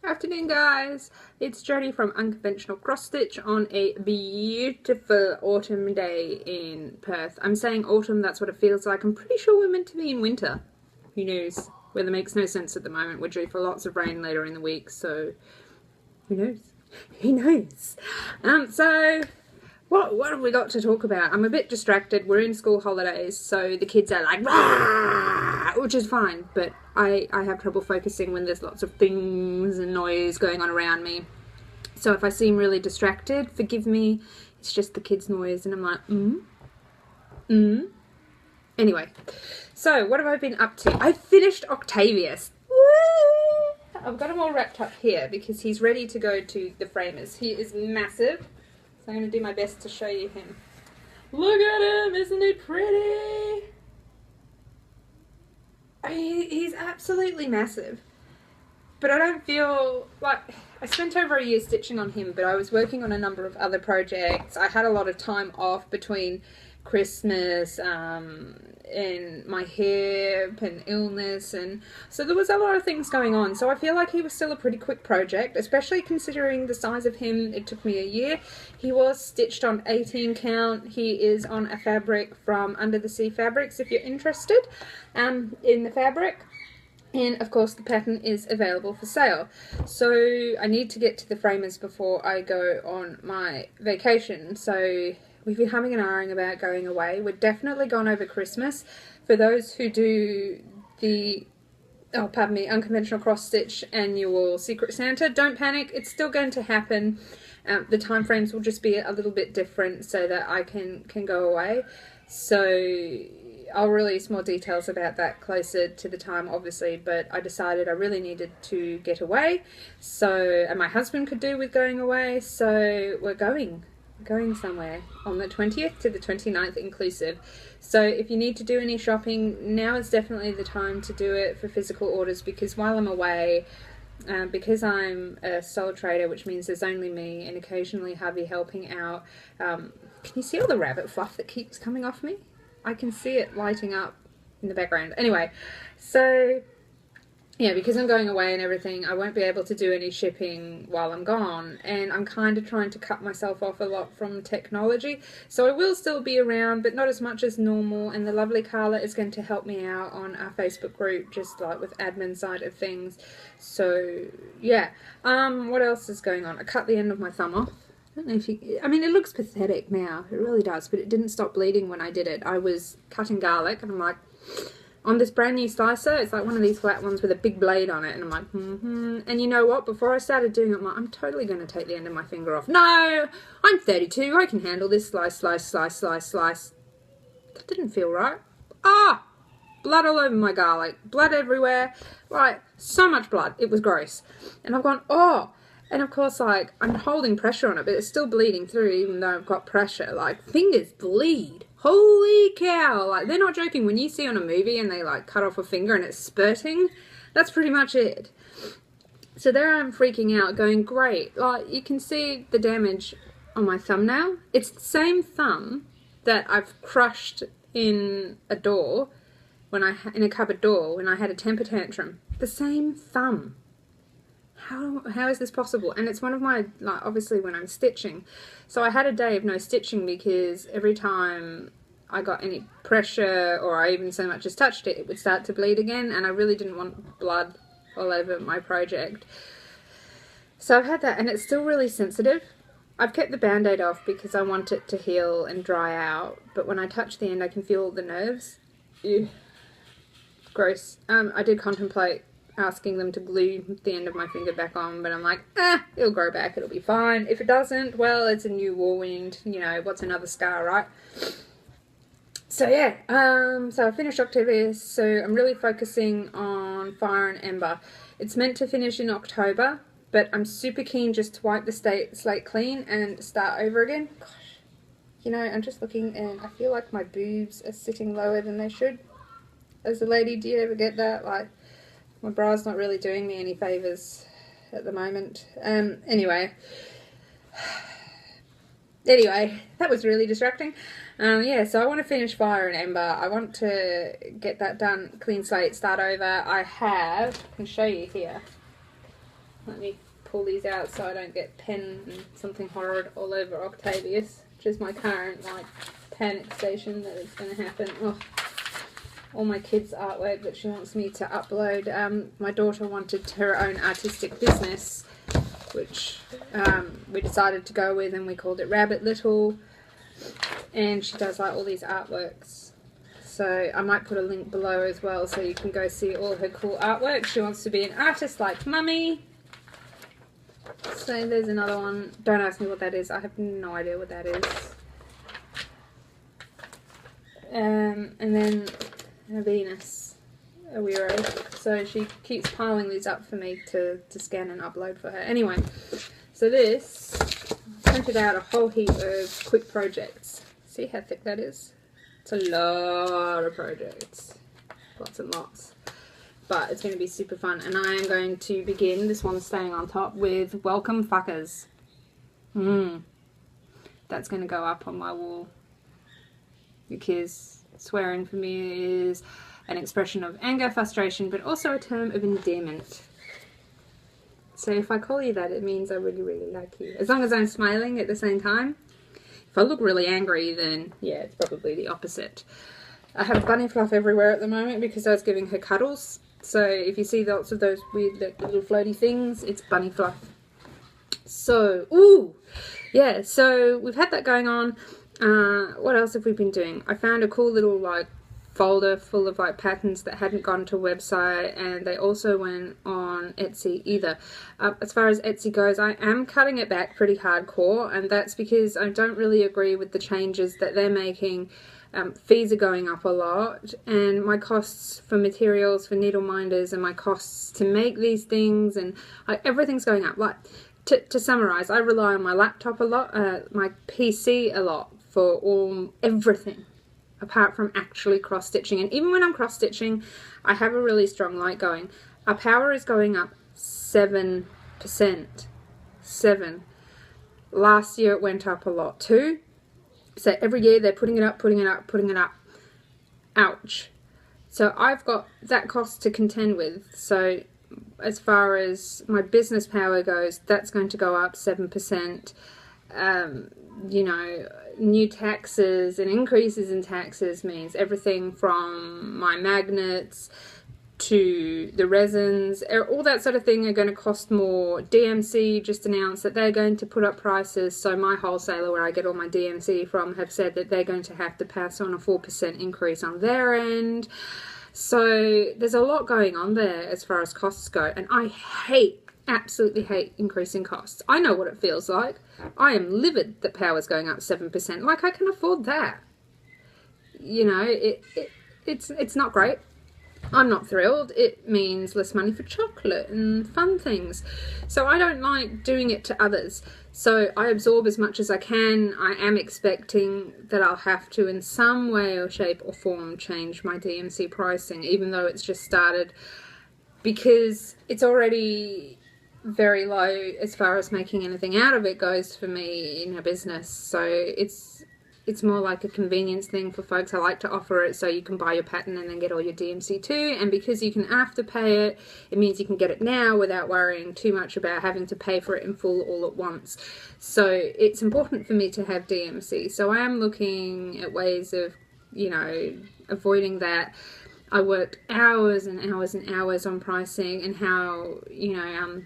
Afternoon, guys. It's Jodie from Unconventional Cross Stitch on a beautiful autumn day in Perth. I'm saying autumn, that's what it feels like. I'm pretty sure we're meant to be in winter. Who knows? Weather makes no sense at the moment. We're due for lots of rain later in the week, so who knows? Who knows? So what have we got to talk about? I'm a bit distracted. We're in school holidays, so the kids are like, "Rah!" which is fine, but I have trouble focusing when there's lots of things and noise going on around me. So if I seem really distracted, forgive me. It's just the kids' noise, and I'm like, Anyway, so what have I been up to? I finished Octavius. Woo! I've got him all wrapped up here because he's ready to go to the framers. He is massive. I'm going to do my best to show you him. Look at him! Isn't he pretty? He's absolutely massive. But I don't feel like... I spent over a year stitching on him, but I was working on a number of other projects. I had a lot of time off between Christmas and my hip and illness, and so there was a lot of things going on. So I feel like he was still a pretty quick project, especially considering the size of him. It took me a year. He was stitched on 18 count. He is on a fabric from Under the Sea Fabrics if you're interested in the fabric. And of course the pattern is available for sale. So I need to get to the framers before I go on my vacation. So we've been humming and ahhing about going away. We're definitely gone over Christmas. For those who do the, Unconventional Cross Stitch annual Secret Santa, don't panic. It's still going to happen. The time frames will just be a little bit different so that I can go away. So I'll release more details about that closer to the time, obviously, but I decided I really needed to get away, so, and my husband could do with going away, so we're going somewhere on the 20th to the 29th inclusive. So if you need to do any shopping, now is definitely the time to do it for physical orders, because while I'm away, because I'm a sole trader, which means there's only me and occasionally hubby helping out, can you see all the rabbit fluff that keeps coming off me? I can see it lighting up in the background. Anyway, so yeah, because I'm going away and everything, I won't be able to do any shipping while I'm gone, and I'm kind of trying to cut myself off a lot from technology. So I will still be around, but not as much as normal, and the lovely Carla is going to help me out on our Facebook group, just like with admin side of things. So yeah, what else is going on? I cut the end of my thumb off. I don't know if you, I mean, it looks pathetic now, it really does, but it didn't stop bleeding when I did it. I was cutting garlic, and I'm like, on this brand new slicer, it's like one of these flat ones with a big blade on it, and I'm like, and you know what, before I started doing it, I'm totally going to take the end of my finger off. No, I'm 32, I can handle this. Slice, slice, slice, slice, slice. That didn't feel right. Blood all over my garlic, blood everywhere, right, so much blood, it was gross. And I've gone, and of course, like, I'm holding pressure on it, but it's still bleeding through even though I've got pressure. Like, fingers bleed. Holy cow. Like, they're not joking. When you see on a movie and they, like, cut off a finger and it's spurting, that's pretty much it. So there I'm freaking out, going, great. Like, you can see the damage on my thumbnail. It's the same thumb that I've crushed in a door, in a cupboard door, when I had a temper tantrum. The same thumb. How is this possible? And it's one of my, like, obviously when I'm stitching. So I had a day of no stitching because every time I got any pressure or I even so much as touched it, it would start to bleed again, and I really didn't want blood all over my project. So I've had that, and it's still really sensitive. I've kept the band-aid off because I want it to heal and dry out, but when I touch the end I can feel the nerves. Ew. Gross. I did contemplate asking them to glue the end of my finger back on, but I'm like, it'll grow back, it'll be fine. If it doesn't, well, it's a new war wound, you know, what's another scar, right? So yeah, so I finished Octavius, so I'm really focusing on Fire and Ember. It's meant to finish in October, but I'm super keen just to wipe the slate clean and start over again. Gosh, you know, I'm just looking and I feel like my boobs are sitting lower than they should. As a lady, do you ever get that? Like, my bra's not really doing me any favours at the moment. Anyway, that was really distracting. Yeah, so I want to finish Fire and Ember. I want to get that done, clean slate, start over. I can show you here. Let me pull these out so I don't get pen and something horrid all over Octavius, which is my current like panic station that it's going to happen. Oh, all my kids' artwork that she wants me to upload. My daughter wanted her own artistic business, which we decided to go with, and we called it Rabbit Little, and she does like all these artworks. So I might put a link below as well so you can go see all her cool artwork. She wants to be an artist like Mummy. So there's another one. Don't ask me what that is. I have no idea what that is. And then a Venus, a Weirdo. So she keeps piling these up for me to scan and upload for her. Anyway, so this, I printed out a whole heap of quick projects. See how thick that is? It's a lot of projects. Lots and lots. But it's going to be super fun. And I am going to begin, this one's staying on top, with Welcome Fuckers. That's going to go up on my wall. Because swearing for me is an expression of anger, frustration, but also a term of endearment. So if I call you that, it means I really, really like you. As long as I'm smiling at the same time. If I look really angry, then yeah, it's probably the opposite. I have bunny fluff everywhere at the moment because I was giving her cuddles. So if you see lots of those weird little floaty things, it's bunny fluff. So, ooh, yeah, so we've had that going on. What else have we been doing? I found a cool little like folder full of like patterns that hadn't gone to a website, and they also went on Etsy either. As far as Etsy goes, I am cutting it back pretty hardcore, and that's because I don't really agree with the changes that they're making. Fees are going up a lot, and my costs for materials, for needle minders, and my costs to make these things, and everything's going up. Like, to summarize, I rely on my laptop a lot, my PC a lot for everything, apart from actually cross-stitching. And even when I'm cross-stitching, I have a really strong light going. Our power is going up 7%. 7. Last year it went up a lot too. So every year they're putting it up, putting it up, putting it up. Ouch. So I've got that cost to contend with. So as far as my business power goes, that's going to go up 7%. You know, new taxes and increases in taxes means everything from my magnets to the resins, all that sort of thing are going to cost more. DMC just announced that they're going to put up prices, so my wholesaler where I get all my DMC from have said that they're going to have to pass on a 4% increase on their end. So there's a lot going on there as far as costs go, and I absolutely hate increasing costs. I know what it feels like. I am livid that power's going up 7%. Like, I can afford that. You know, it's not great. I'm not thrilled. It means less money for chocolate and fun things. So I don't like doing it to others. So I absorb as much as I can. I am expecting that I'll have to, in some way or shape or form, change my DMC pricing, even though it's just started, because it's already very low as far as making anything out of it goes for me in a business. So it's more like a convenience thing for folks. I like to offer it so you can buy your pattern and then get all your DMC too, and because you can afterpay it, it means you can get it now without worrying too much about having to pay for it in full all at once. So it's important for me to have DMC. So I am looking at ways of, you know, avoiding that. I worked hours and hours and hours on pricing and how, you know,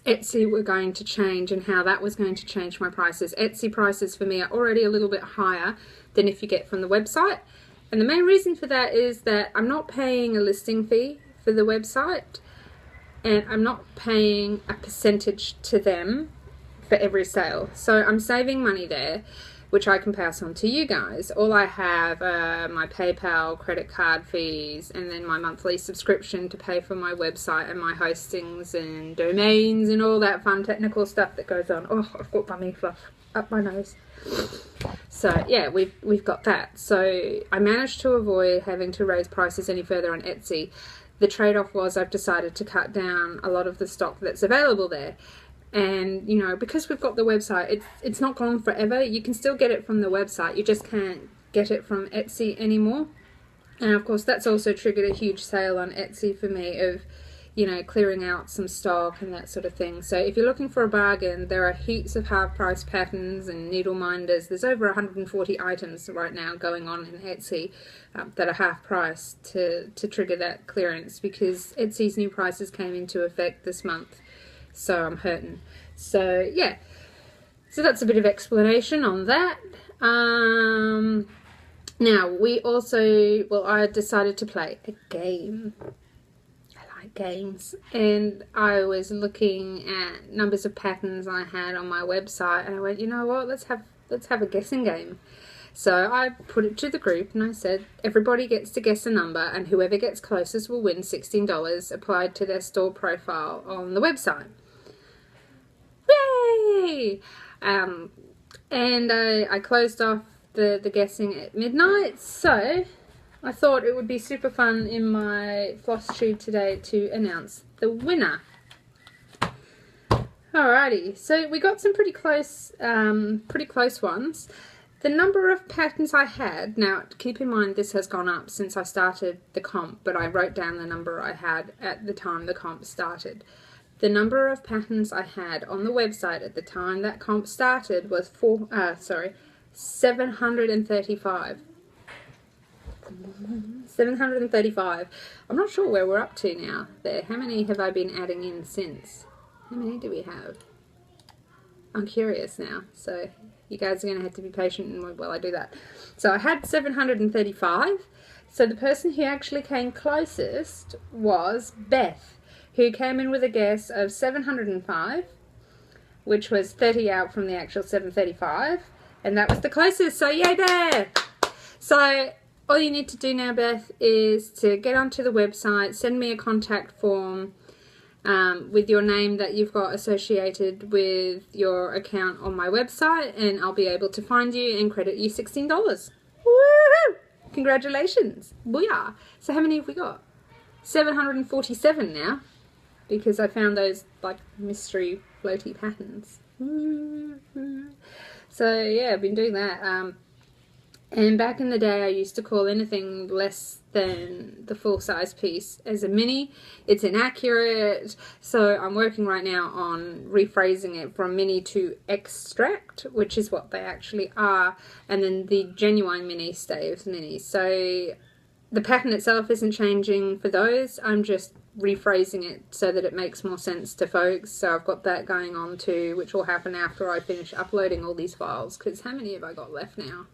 Etsy were going to change and how that was going to change my prices. Etsy prices for me are already a little bit higher than if you get from the website. And the main reason for that is that I'm not paying a listing fee for the website, and I'm not paying a percentage to them for every sale. So I'm saving money there, which I can pass on to you guys. All I have are my PayPal credit card fees and then my monthly subscription to pay for my website and my hostings and domains and all that fun technical stuff that goes on. Oh, I've got bunny fluff up my nose. So yeah, we've got that. So I managed to avoid having to raise prices any further on Etsy. The trade-off was I've decided to cut down a lot of the stock that's available there. And, you know, because we've got the website, it's not gone forever. You can still get it from the website. You just can't get it from Etsy anymore. And, of course, that's also triggered a huge sale on Etsy for me of, you know, clearing out some stock and that sort of thing. So if you're looking for a bargain, there are heaps of half-price patterns and needle minders. There's over 140 items right now going on in Etsy that are half-price to trigger that clearance, because Etsy's new prices came into effect this month. So I'm hurting. So yeah, so that's a bit of explanation on that. Now we also, well, I decided to play a game. Games, and I was looking at numbers of patterns I had on my website, and I went, you know what, let's have a guessing game. So I put it to the group and I said, everybody gets to guess a number, and whoever gets closest will win $16 applied to their store profile on the website. Yay! And I closed off the guessing at midnight, so I thought it would be super fun in my floss tube today to announce the winner. Alrighty, so we got some pretty close ones. The number of patterns I had, now keep in mind this has gone up since I started the comp, but I wrote down the number I had at the time the comp started. The number of patterns I had on the website at the time that comp started was 735. 735. I'm not sure where we're up to now there. How many have I been adding in since? How many do we have? I'm curious now, so you guys are going to have to be patient while I do that. So I had 735. So the person who actually came closest was Beth, who came in with a guess of 705, which was 30 out from the actual 735, and that was the closest. So yay, Beth! So all you need to do now, Beth, is to get onto the website, send me a contact form with your name that you've got associated with your account on my website, and I'll be able to find you and credit you $16. Woohoo! Congratulations! Booyah! So how many have we got? 747 now, because I found those like mystery floaty patterns. So yeah, I've been doing that. And back in the day, I used to call anything less than the full-size piece as a mini. It's inaccurate, so I'm working right now on rephrasing it from mini to extract, which is what they actually are, and then the genuine mini stays mini. So the pattern itself isn't changing for those, I'm just rephrasing it so that it makes more sense to folks. So I've got that going on too, which will happen after I finish uploading all these files, because how many have I got left now?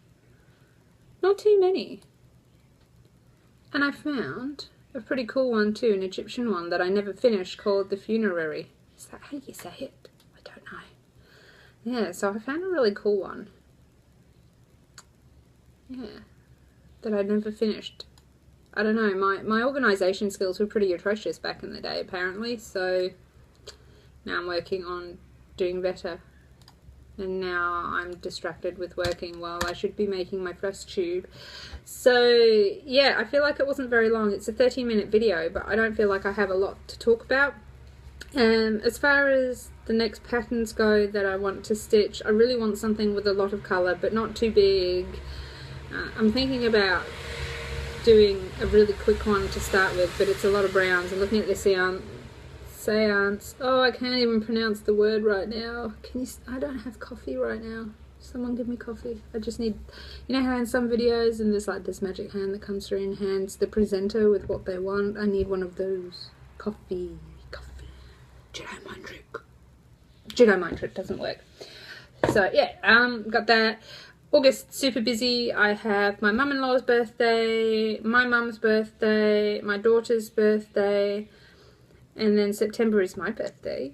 Not too many. And I found a pretty cool one too, an Egyptian one that I never finished, called The Funerary. Is that how you say it? I don't know. Yeah, so I found a really cool one. Yeah, that I never finished. I don't know, my organisation skills were pretty atrocious back in the day apparently, so now I'm working on doing better. And now I'm distracted with working while I should be making my first tube. So yeah, I feel like it wasn't very long. It's a 30-minute video, but I don't feel like I have a lot to talk about. As far as the next patterns go that I want to stitch, I really want something with a lot of colour, but not too big. I'm thinking about doing a really quick one to start with, but it's a lot of browns. I'm looking at the seance. Oh, I can't even pronounce the word right now. Can you? I don't have coffee right now. Someone give me coffee. I just need, you know how in some videos and there's like this magic hand that comes through and hands the presenter with what they want. I need one of those. Coffee. Jedi mind trick. Jedi mind trick doesn't work. So yeah, got that. August super busy. I have my mum-in-law's birthday, my mum's birthday, my daughter's birthday. And then September is my birthday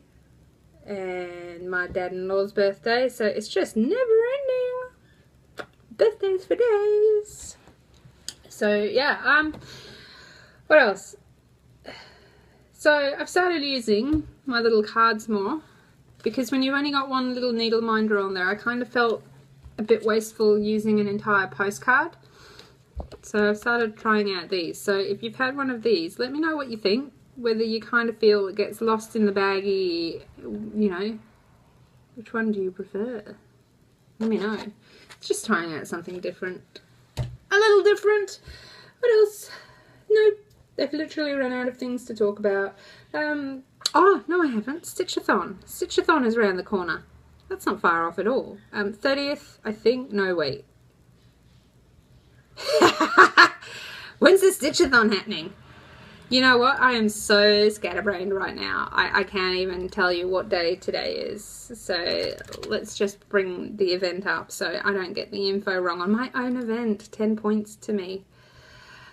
and my dad-in-law's birthday, so it's just never ending. Birthdays for days. So yeah, what else? So I've started using my little cards more, because when you've only got one little needle minder on there, I kind of felt a bit wasteful using an entire postcard. So I've started trying out these. So if you've had one of these, let me know what you think. Whether you kind of feel it gets lost in the baggie, you know, which one do you prefer? Let me know. It's just trying out something different. A little different. What else? No They've literally run out of things to talk about. Oh, no I haven't. Stitchathon. Stitchathon is around the corner. That's not far off at all. 30th, I think. No, wait. When's the Stitchathon happening? You know what? I am so scatterbrained right now. I can't even tell you what day today is. So let's just bring the event up so I don't get the info wrong on my own event. 10 points to me.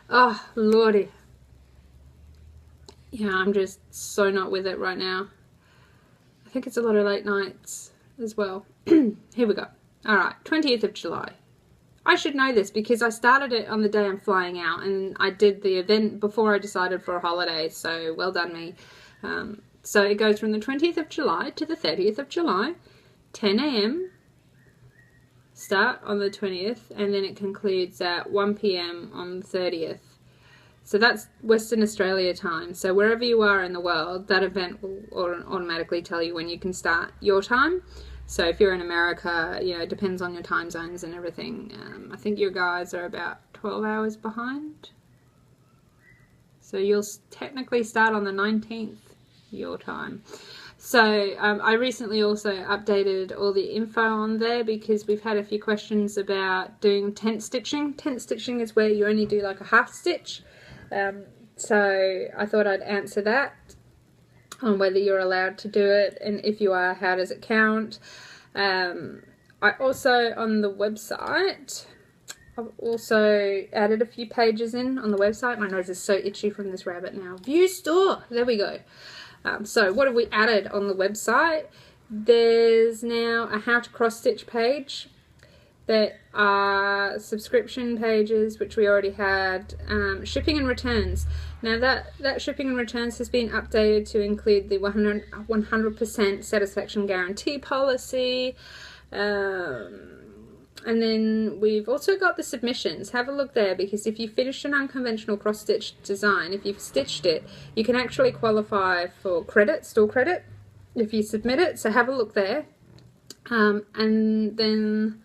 Oh, lordy. Yeah, I'm just so not with it right now. I think it's a lot of late nights as well. Here we go. Alright, 20th of July. I should know this because I started it on the day I'm flying out, and I did the event before I decided for a holiday, so well done me. So it goes from the 20th of July to the 30th of July, 10 a.m. start on the 20th, and then it concludes at 1 p.m. on the 30th. So that's Western Australia time. So wherever you are in the world, that event will automatically tell you when you can start your time. So if you're in America, you know, it depends on your time zones and everything. I think your guys are about 12 hours behind. So you'll technically start on the 19th, your time. So I recently also updated all the info on there because we've had a few questions about doing tent stitching. Tent stitching is where you only do like a half stitch. So I thought I'd answer that on whether you're allowed to do it, and if you are, how does it count. I also, on the website, I've also added a few pages in on the website. My nose is so itchy from this rabbit now. View store, there we go. So what have we added on the website? There's now a how to cross stitch page. There are subscription pages, which we already had. Shipping and returns. Now that shipping and returns has been updated to include the 100% satisfaction guarantee policy. And then we've also got the submissions. Have a look there, because if you finished an unconventional cross-stitch design, if you've stitched it, you can actually qualify for credit, store credit, if you submit it. So have a look there. And then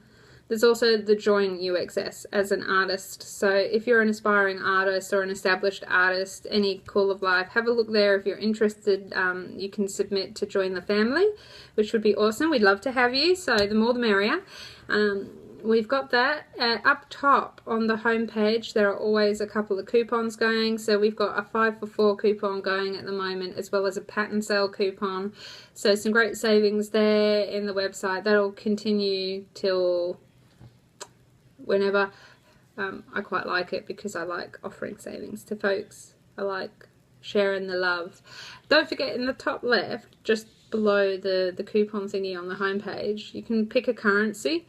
there's also the Join UXS as an artist. So if you're an aspiring artist or an established artist, any call of life, have a look there. If you're interested, you can submit to join the family, which would be awesome. We'd love to have you, so the more the merrier. We've got that. Up top on the home page, there are always a couple of coupons going. So we've got a 5 for 4 coupon going at the moment, as well as a pattern sale coupon. So some great savings there in the website. That'll continue till whenever. I quite like it because I like offering savings to folks. I like sharing the love. Don't forget, in the top left, just below the coupon thingy on the home page, you can pick a currency.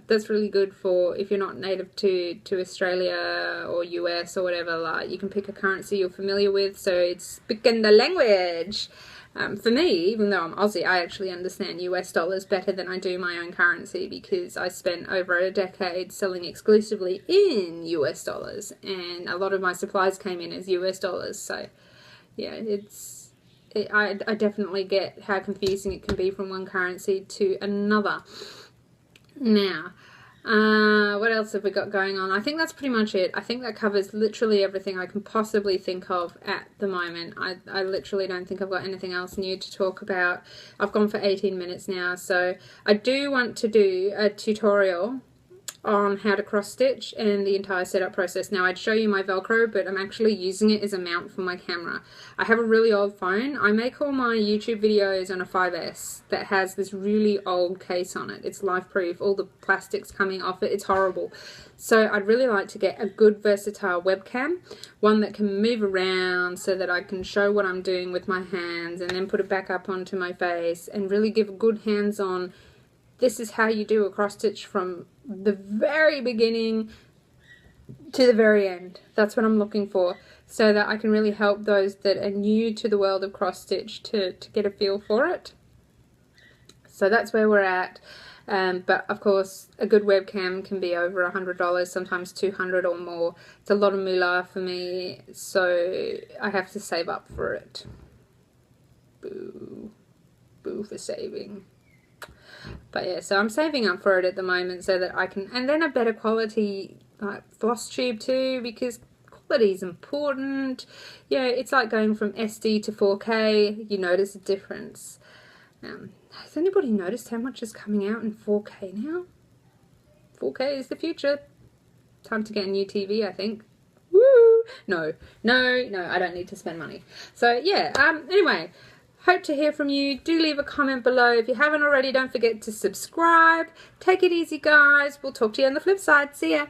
That's really good for if you're not native to Australia or US or whatever. Like, you can pick a currency you're familiar with, so it's speaking the language. For me, even though I'm Aussie, I actually understand US dollars better than I do my own currency, because I spent over a decade selling exclusively in US dollars, and a lot of my supplies came in as US dollars. So yeah, I definitely get how confusing it can be from one currency to another. Now, what else have we got going on? I think that's pretty much it. I think that covers literally everything I can possibly think of at the moment. I literally don't think I've got anything else new to talk about. I've gone for 18 minutes now, so I do want to do a tutorial on how to cross stitch and the entire setup process. Now, I'd show you my Velcro, but I'm actually using it as a mount for my camera. I have a really old phone. I make all my YouTube videos on a 5S that has this really old case on it. It's life proof, all the plastics coming off it, it's horrible. So I'd really like to get a good versatile webcam, one that can move around so that I can show what I'm doing with my hands and then put it back up onto my face and really give a good hands-on, this is how you do a cross stitch from the very beginning to the very end. That's what I'm looking for, so that I can really help those that are new to the world of cross stitch to get a feel for it. So that's where we're at. But of course, a good webcam can be over $100, sometimes $200 or more. It's a lot of moolah for me, so I have to save up for it. Boo. Boo for saving. But yeah, so I'm saving up for it at the moment so that I can, and then a better quality like floss tube too, because quality is important. Yeah, it's like going from SD to 4K. You notice a difference. Has anybody noticed how much is coming out in 4K now? 4K is the future. Time to get a new TV, I think. Woo! No, I don't need to spend money. So yeah, anyway, hope to hear from you. Do leave a comment below. If you haven't already, don't forget to subscribe. Take it easy, guys. We'll talk to you on the flip side. See ya.